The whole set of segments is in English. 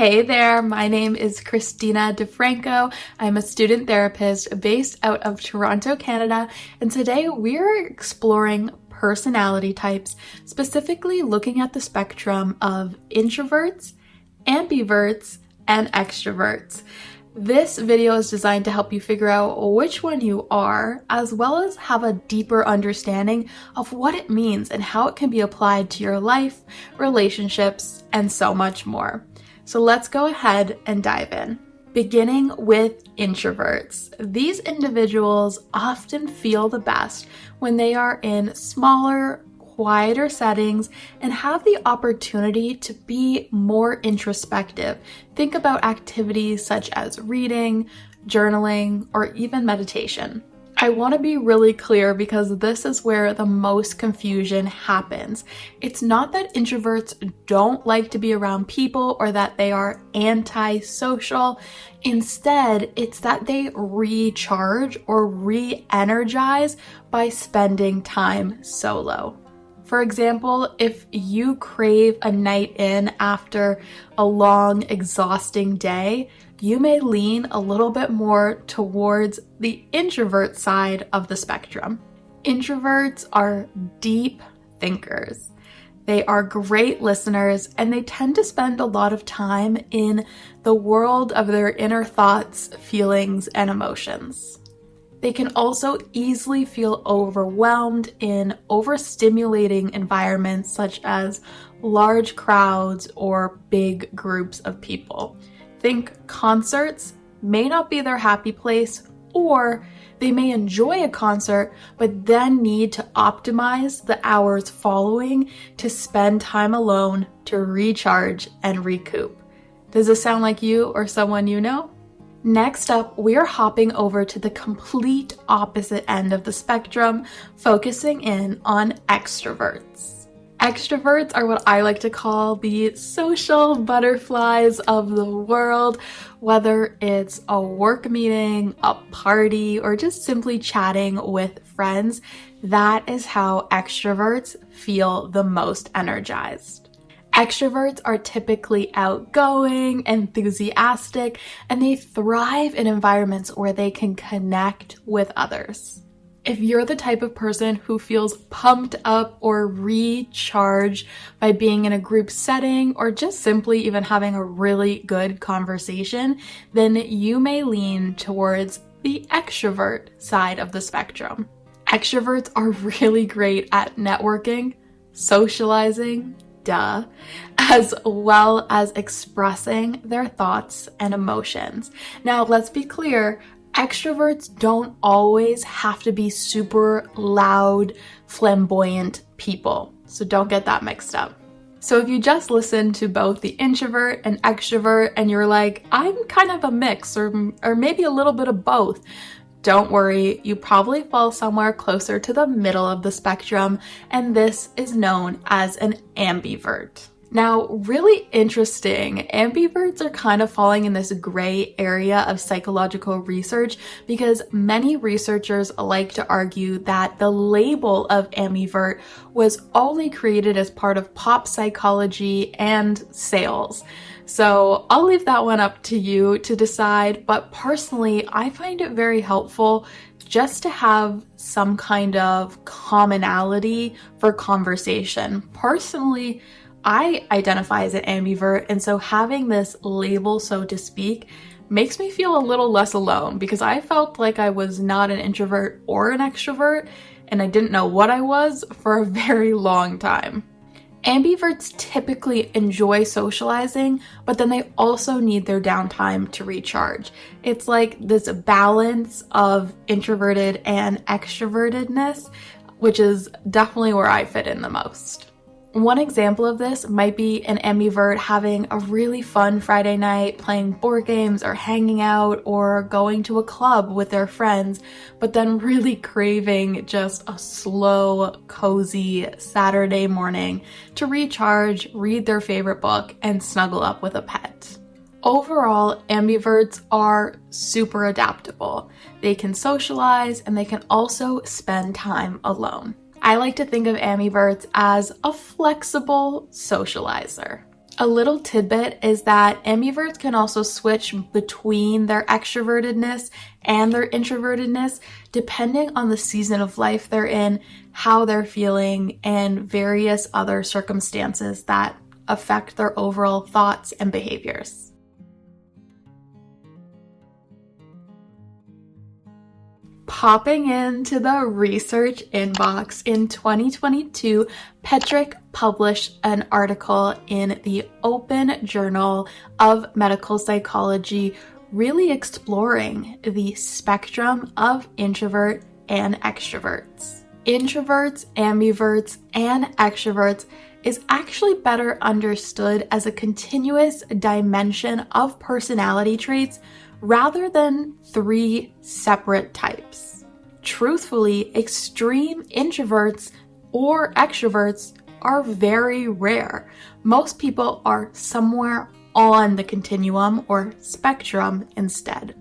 Hey there, my name is Christina DeFranco. I'm a student therapist based out of Toronto, Canada, and today we're exploring personality types, specifically looking at the spectrum of introverts, ambiverts, and extroverts. This video is designed to help you figure out which one you are, as well as have a deeper understanding of what it means and how it can be applied to your life, relationships, and so much more. So let's go ahead and dive in. Beginning with introverts. These individuals often feel the best when they are in smaller, quieter settings and have the opportunity to be more introspective. Think about activities such as reading, journaling, or even meditation. I want to be really clear because this is where the most confusion happens. It's not that introverts don't like to be around people or that they are antisocial. Instead, it's that they recharge or re-energize by spending time solo. For example, if you crave a night in after a long, exhausting day, you may lean a little bit more towards the introvert side of the spectrum. Introverts are deep thinkers. They are great listeners, and they tend to spend a lot of time in the world of their inner thoughts, feelings, and emotions. They can also easily feel overwhelmed in overstimulating environments such as large crowds or big groups of people. Think concerts may not be their happy place, or they may enjoy a concert but then need to optimize the hours following to spend time alone to recharge and recoup. Does this sound like you or someone you know? Next up, we are hopping over to the complete opposite end of the spectrum, focusing in on extroverts. Extroverts are what I like to call the social butterflies of the world, whether it's a work meeting, a party, or just simply chatting with friends. That is how extroverts feel the most energized. Extroverts are typically outgoing, enthusiastic, and they thrive in environments where they can connect with others. If you're the type of person who feels pumped up or recharged by being in a group setting or just simply even having a really good conversation, then you may lean towards the extrovert side of the spectrum. Extroverts are really great at networking, socializing, as well as expressing their thoughts and emotions. Now, let's be clear, extroverts don't always have to be super loud, flamboyant people, so don't get that mixed up. So if you just listen to both the introvert and extrovert and you're like, I'm kind of a mix or maybe a little bit of both, don't worry, you probably fall somewhere closer to the middle of the spectrum, and this is known as an ambivert. Now, really interesting, ambiverts are kind of falling in this gray area of psychological research because many researchers like to argue that the label of ambivert was only created as part of pop psychology and sales. So I'll leave that one up to you to decide, but personally, I find it very helpful just to have some kind of commonality for conversation. Personally, I identify as an ambivert, and so having this label, so to speak, makes me feel a little less alone because I felt like I was not an introvert or an extrovert, and I didn't know what I was for a very long time. Ambiverts typically enjoy socializing, but then they also need their downtime to recharge. It's like this balance of introverted and extrovertedness, which is definitely where I fit in the most. One example of this might be an ambivert having a really fun Friday night playing board games or hanging out or going to a club with their friends, but then really craving just a slow, cozy Saturday morning to recharge, read their favorite book, and snuggle up with a pet. Overall, ambiverts are super adaptable. They can socialize and they can also spend time alone. I like to think of ambiverts as a flexible socializer. A little tidbit is that ambiverts can also switch between their extrovertedness and their introvertedness depending on the season of life they're in, how they're feeling, and various other circumstances that affect their overall thoughts and behaviors. Popping into the research inbox, in 2022, Petrick published an article in the Open Journal of Medical Psychology, really exploring the spectrum of introvert and extroverts. Introverts, ambiverts, and extroverts is actually better understood as a continuous dimension of personality traits rather than three separate types. Truthfully, extreme introverts or extroverts are very rare. Most people are somewhere on the continuum or spectrum instead.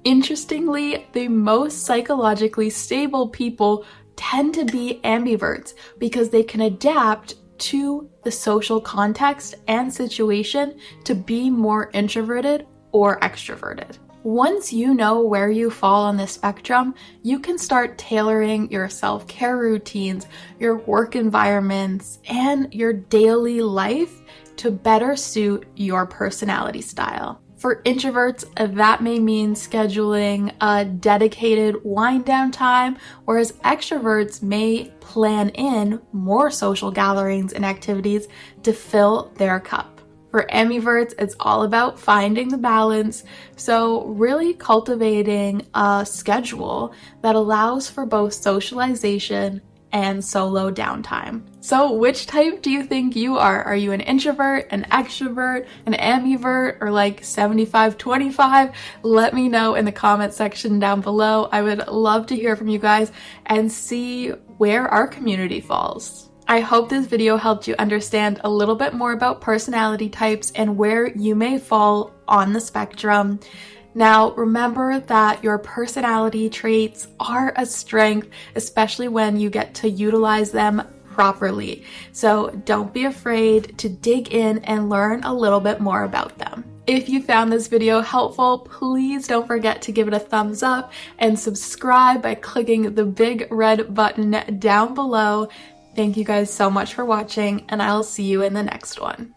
Interestingly, the most psychologically stable people tend to be ambiverts because they can adapt to the social context and situation to be more introverted or extroverted. Once you know where you fall on the spectrum, you can start tailoring your self-care routines, your work environments, and your daily life to better suit your personality style. For introverts, that may mean scheduling a dedicated wind-down time, whereas extroverts may plan in more social gatherings and activities to fill their cup. For ambiverts, it's all about finding the balance, so really cultivating a schedule that allows for both socialization and solo downtime. So which type do you think you are? Are you an introvert, an extrovert, an ambivert, or like 75-25? Let me know in the comment section down below. I would love to hear from you guys and see where our community falls. I hope this video helped you understand a little bit more about personality types and where you may fall on the spectrum. Now, remember that your personality traits are a strength, especially when you get to utilize them properly. So don't be afraid to dig in and learn a little bit more about them. If you found this video helpful, please don't forget to give it a thumbs up and subscribe by clicking the big red button down below. Thank you guys so much for watching, and I'll see you in the next one.